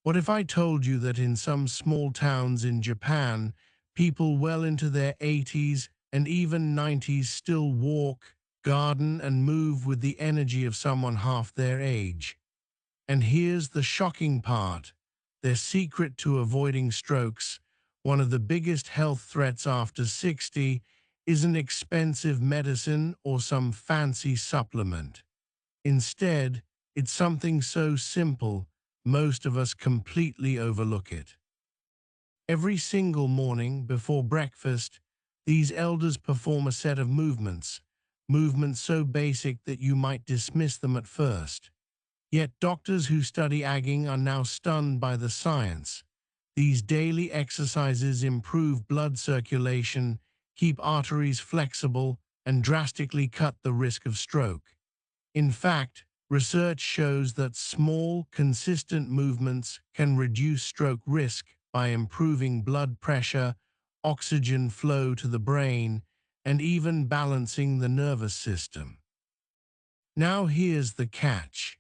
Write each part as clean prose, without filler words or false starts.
What if I told you that in some small towns in Japan, people well into their 80s and even 90s still walk, garden, and move with the energy of someone half their age? And here's the shocking part: their secret to avoiding strokes, one of the biggest health threats after 60, isn't expensive medicine or some fancy supplement. Instead, it's something so simple, most of us completely overlook it. Every single morning before breakfast, these elders perform a set of movements so basic that you might dismiss them at first. Yet doctors who study aging are now stunned by the science. These daily exercises improve blood circulation, keep arteries flexible, and drastically cut the risk of stroke. In fact, research shows that small, consistent movements can reduce stroke risk by improving blood pressure, oxygen flow to the brain, and even balancing the nervous system. Now here's the catch.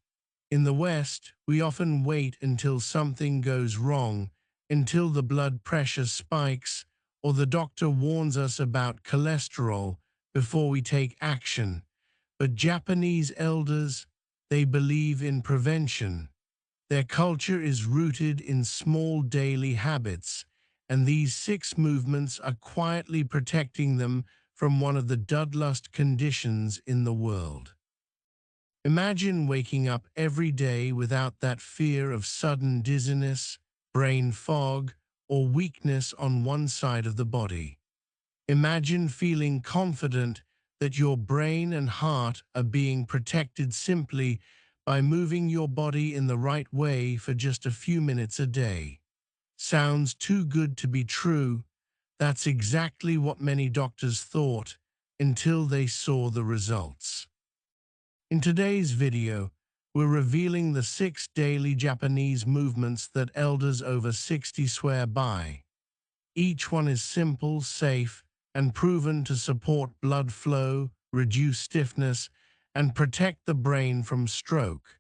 In the West, we often wait until something goes wrong, until the blood pressure spikes or the doctor warns us about cholesterol before we take action. But Japanese elders, they believe in prevention. Their culture is rooted in small daily habits, and these six movements are quietly protecting them from one of the deadliest conditions in the world. Imagine waking up every day without that fear of sudden dizziness, brain fog, or weakness on one side of the body. Imagine feeling confident that your brain and heart are being protected simply by moving your body in the right way for just a few minutes a day. Sounds too good to be true. That's exactly what many doctors thought until they saw the results. In today's video, we're revealing the 6 daily Japanese movements that elders over 60 swear by. Each one is simple, safe, and proven to support blood flow, reduce stiffness, and protect the brain from stroke.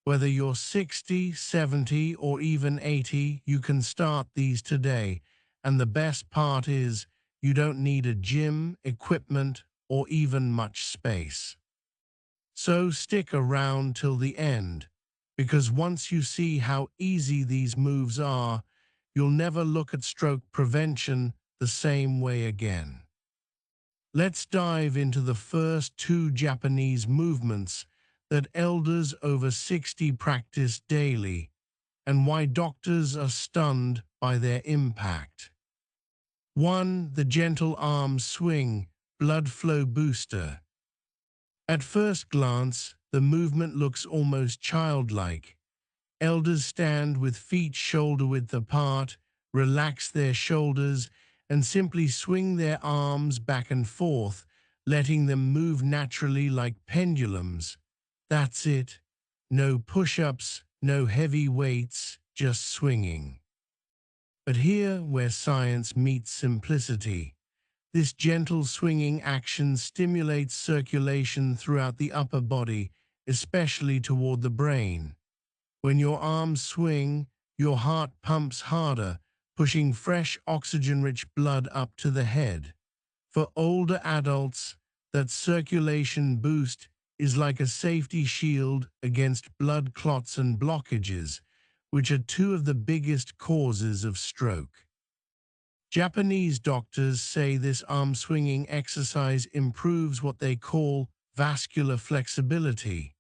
Whether you're 60, 70, or even 80, you can start these today. And the best part is, you don't need a gym, equipment, or even much space. So stick around till the end, because once you see how easy these moves are, you'll never look at stroke prevention the same way again. Let's dive into the first 2 Japanese movements that elders over 60 practice daily, and why doctors are stunned by their impact. 1. The gentle arm swing, blood flow booster. At first glance, the movement looks almost childlike. Elders stand with feet shoulder-width apart, relax their shoulders, and simply swing their arms back and forth, letting them move naturally like pendulums. That's it. No push-ups, no heavy weights, just swinging. But here where science meets simplicity. This gentle swinging action stimulates circulation throughout the upper body, especially toward the brain. When your arms swing, your heart pumps harder, pushing fresh oxygen-rich blood up to the head. For older adults, that circulation boost is like a safety shield against blood clots and blockages, which are 2 of the biggest causes of stroke. Japanese doctors say this arm-swinging exercise improves what they call vascular flexibility.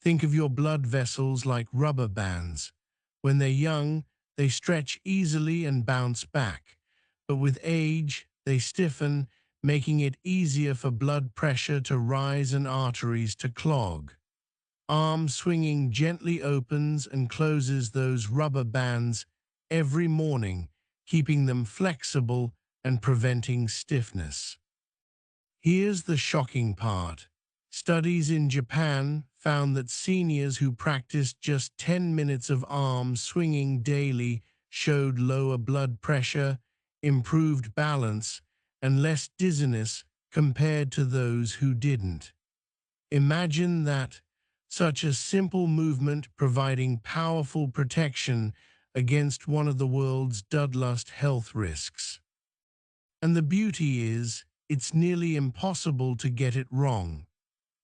Think of your blood vessels like rubber bands. When they're young, they stretch easily and bounce back. But with age, they stiffen, making it easier for blood pressure to rise and arteries to clog. Arm swinging gently opens and closes those rubber bands every morning, keeping them flexible and preventing stiffness. Here's the shocking part. Studies in Japan found that seniors who practiced just 10 minutes of arm swinging daily showed lower blood pressure, improved balance, and less dizziness compared to those who didn't. Imagine that, such a simple movement providing powerful protection against one of the world's deadliest health risks. And the beauty is, it's nearly impossible to get it wrong.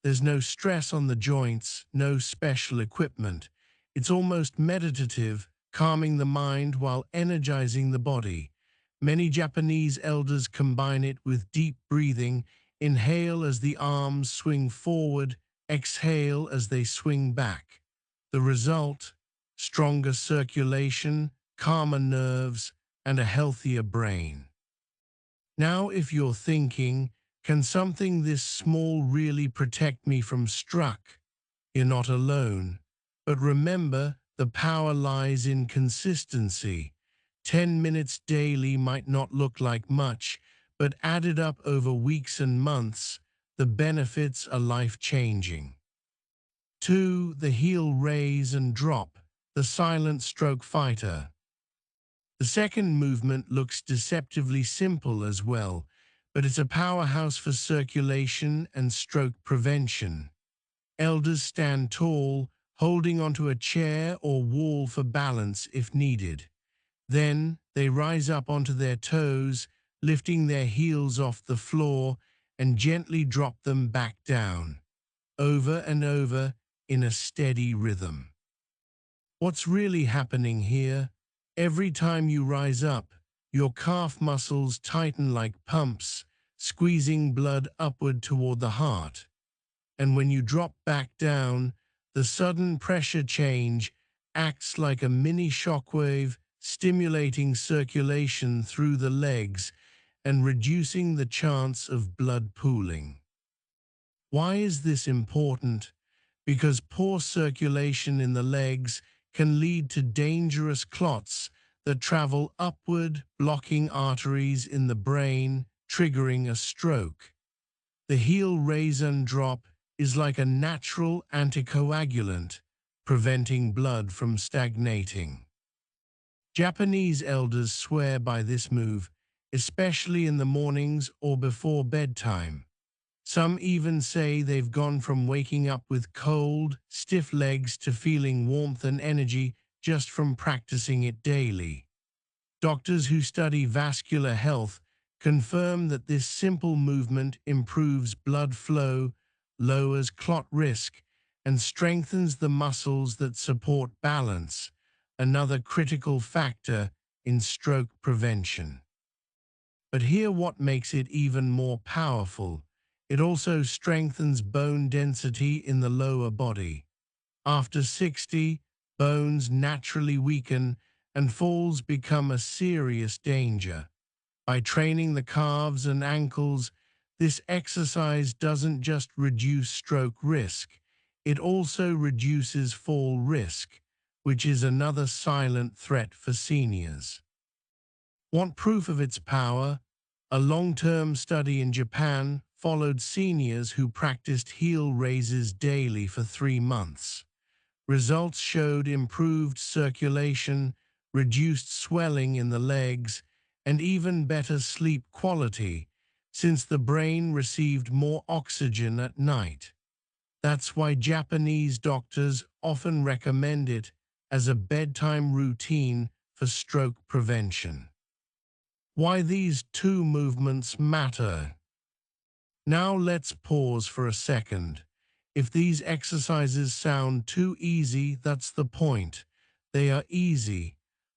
There's no stress on the joints, no special equipment. It's almost meditative, calming the mind while energizing the body. Many Japanese elders combine it with deep breathing, inhale as the arms swing forward, exhale as they swing back. The result? Stronger circulation, calmer nerves, and a healthier brain. Now, if you're thinking, can something this small really protect me from stroke? You're not alone. But remember, the power lies in consistency. 10 minutes daily might not look like much, but added up over weeks and months, the benefits are life-changing. 2. The heel raise and drop, the silent stroke fighter. The second movement looks deceptively simple as well, but it's a powerhouse for circulation and stroke prevention. Elders stand tall, holding onto a chair or wall for balance if needed. Then they rise up onto their toes, lifting their heels off the floor and gently drop them back down, over and over in a steady rhythm. What's really happening here? Every time you rise up, your calf muscles tighten like pumps, squeezing blood upward toward the heart. And when you drop back down, the sudden pressure change acts like a mini shockwave, stimulating circulation through the legs and reducing the chance of blood pooling. Why is this important? Because poor circulation in the legs can lead to dangerous clots that travel upward, blocking arteries in the brain, triggering a stroke. The heel raise and drop is like a natural anticoagulant, preventing blood from stagnating. Japanese elders swear by this move, especially in the mornings or before bedtime. Some even say they've gone from waking up with cold, stiff legs to feeling warmth and energy just from practicing it daily. Doctors who study vascular health confirm that this simple movement improves blood flow, lowers clot risk, and strengthens the muscles that support balance, another critical factor in stroke prevention. But here what makes it even more powerful. It also strengthens bone density in the lower body. After 60, bones naturally weaken and falls become a serious danger. By training the calves and ankles, this exercise doesn't just reduce stroke risk, it also reduces fall risk, which is another silent threat for seniors. Want proof of its power? A long-term study in Japan followed seniors who practiced heel raises daily for 3 months. Results showed improved circulation, reduced swelling in the legs, and even better sleep quality, since the brain received more oxygen at night. That's why Japanese doctors often recommend it as a bedtime routine for stroke prevention. Why these two movements matter. Now let's pause for a second. If these exercises sound too easy, that's the point. They are easy,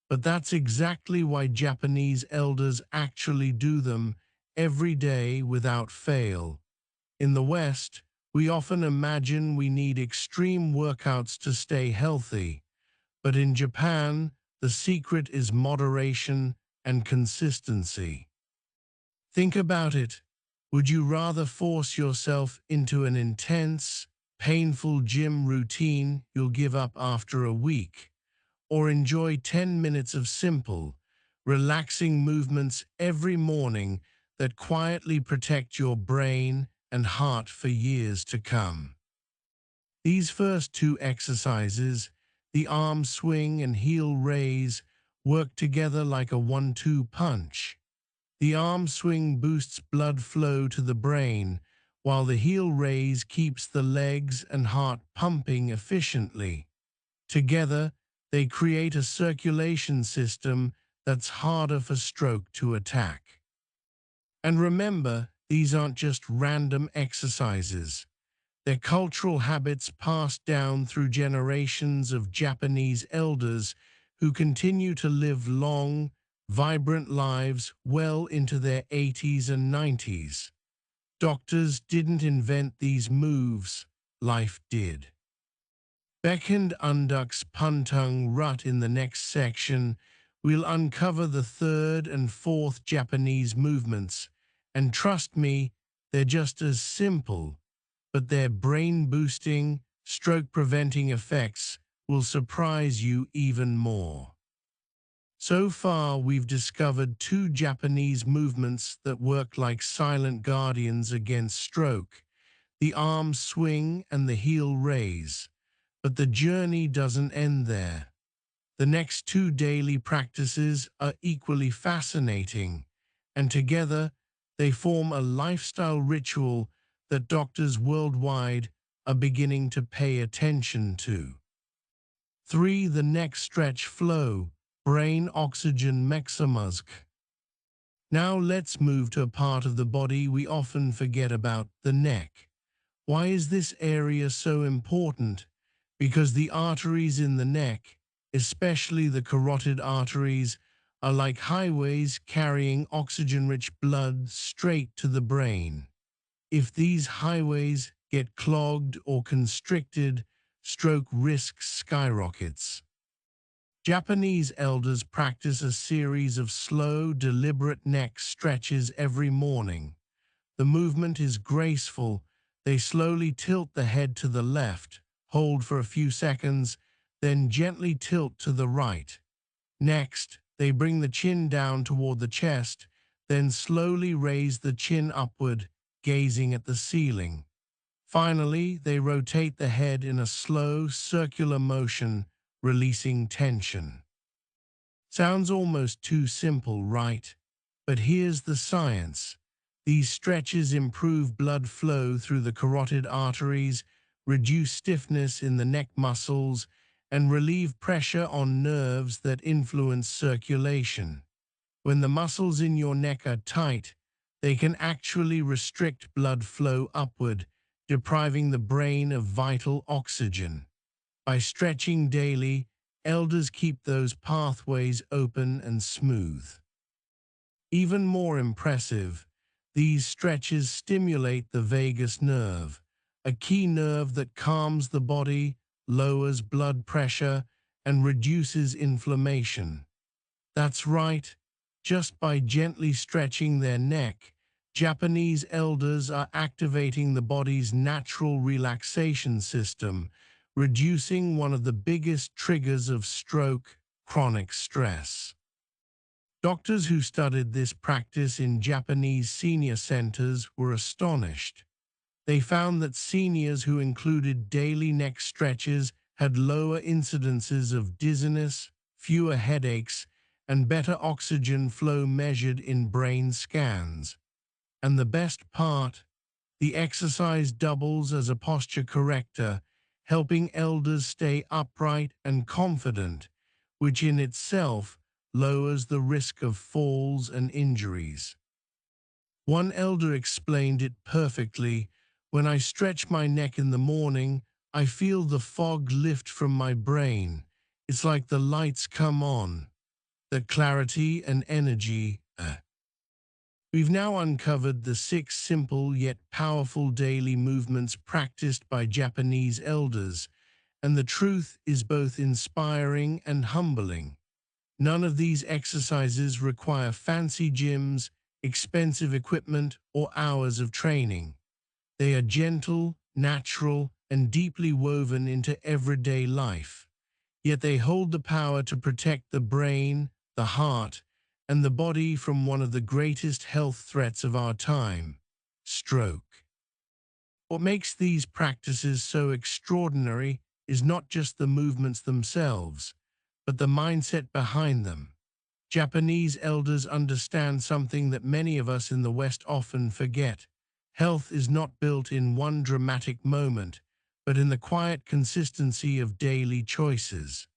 but that's exactly why Japanese elders actually do them every day without fail. In the West, we often imagine we need extreme workouts to stay healthy, but in Japan, the secret is moderation and consistency. Think about it. Would you rather force yourself into an intense, painful gym routine you'll give up after a week, or enjoy 10 minutes of simple, relaxing movements every morning that quietly protect your brain and heart for years to come? These first two exercises, the arm swing and heel raise, work together like a 1-2 punch. The arm swing boosts blood flow to the brain, while the heel raise keeps the legs and heart pumping efficiently. Together, They create a circulation system that's harder for stroke to attack. And remember, these aren't just random exercises. They're cultural habits passed down through generations of Japanese elders who continue to live long, vibrant lives well into their 80s and 90s. Doctors didn't invent these moves, life did. Beckend Undux Puntung Rut. In the next section, we'll uncover the third and fourth Japanese movements, and trust me, they're just as simple, but their brain-boosting, stroke-preventing effects will surprise you even more. So far, we've discovered two Japanese movements that work like silent guardians against stroke: the arm swing and the heel raise. But the journey doesn't end there. The next two daily practices are equally fascinating, and together they form a lifestyle ritual that doctors worldwide are beginning to pay attention to. 3. The neck stretch flow, brain oxygen maximizk. Now let's move to a part of the body we often forget about: the neck. Why is this area so important? Because the arteries in the neck, especially the carotid arteries, are like highways carrying oxygen-rich blood straight to the brain. If these highways get clogged or constricted, stroke risk skyrockets. Japanese elders practice a series of slow, deliberate neck stretches every morning. The movement is graceful. They slowly tilt the head to the left, hold for a few seconds, then gently tilt to the right. Next, they bring the chin down toward the chest, then slowly raise the chin upward, gazing at the ceiling. Finally, they rotate the head in a slow, circular motion, releasing tension. Sounds almost too simple, right? But here's the science. These stretches improve blood flow through the carotid arteries, reduce stiffness in the neck muscles, and relieve pressure on nerves that influence circulation. When the muscles in your neck are tight, they can actually restrict blood flow upward, depriving the brain of vital oxygen. By stretching daily, elders keep those pathways open and smooth. Even more impressive, these stretches stimulate the vagus nerve, a key nerve that calms the body, lowers blood pressure, and reduces inflammation. That's right, just by gently stretching their neck, Japanese elders are activating the body's natural relaxation system, reducing one of the biggest triggers of stroke: chronic stress. Doctors who studied this practice in Japanese senior centers were astonished. They found that seniors who included daily neck stretches had lower incidences of dizziness, fewer headaches, and better oxygen flow measured in brain scans. And the best part, the exercise doubles as a posture corrector, helping elders stay upright and confident, which in itself lowers the risk of falls and injuries. One elder explained it perfectly: "When I stretch my neck in the morning, I feel the fog lift from my brain. It's like the lights come on, the clarity and energy." We've now uncovered the 6 simple yet powerful daily movements practiced by Japanese elders, and the truth is both inspiring and humbling. None of these exercises require fancy gyms, expensive equipment, or hours of training. They are gentle, natural, and deeply woven into everyday life. Yet they hold the power to protect the brain, the heart, and the body from one of the greatest health threats of our time: stroke. What makes these practices so extraordinary is not just the movements themselves, but the mindset behind them. Japanese elders understand something that many of us in the West often forget. Health is not built in one dramatic moment, but in the quiet consistency of daily choices.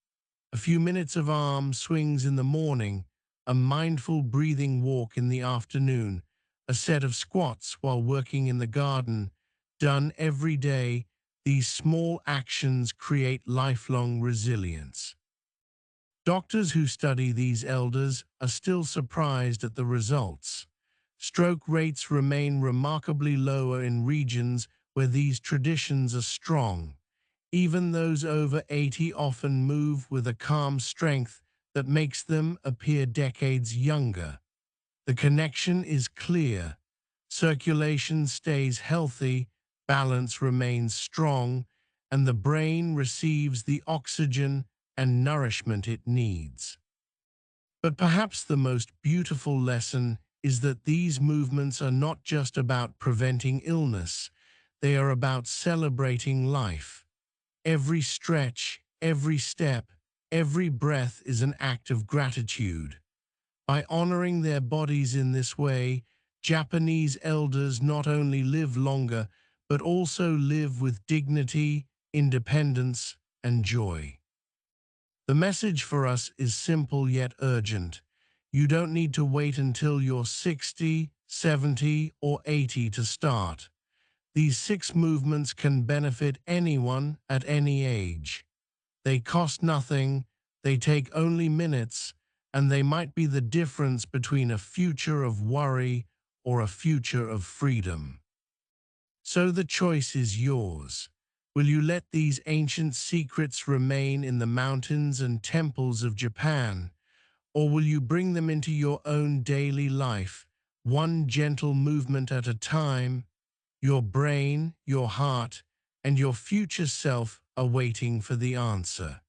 A few minutes of arm swings in the morning, a mindful breathing walk in the afternoon, a set of squats while working in the garden, done every day, these small actions create lifelong resilience. Doctors who study these elders are still surprised at the results. Stroke rates remain remarkably lower in regions where these traditions are strong. Even those over 80 often move with a calm strength that makes them appear decades younger. The connection is clear. Circulation stays healthy, balance remains strong, and the brain receives the oxygen and nourishment it needs. But perhaps the most beautiful lesson is that these movements are not just about preventing illness, they are about celebrating life. Every stretch, every step, every breath is an act of gratitude. By honoring their bodies in this way, Japanese elders not only live longer, but also live with dignity, independence, and joy. The message for us is simple yet urgent. You don't need to wait until you're 60, 70, or 80 to start. These 6 movements can benefit anyone at any age. They cost nothing, they take only minutes, and they might be the difference between a future of worry or a future of freedom. So the choice is yours. Will you let these ancient secrets remain in the mountains and temples of Japan, or will you bring them into your own daily life, one gentle movement at a time? Your brain, your heart, and your future self are waiting for the answer.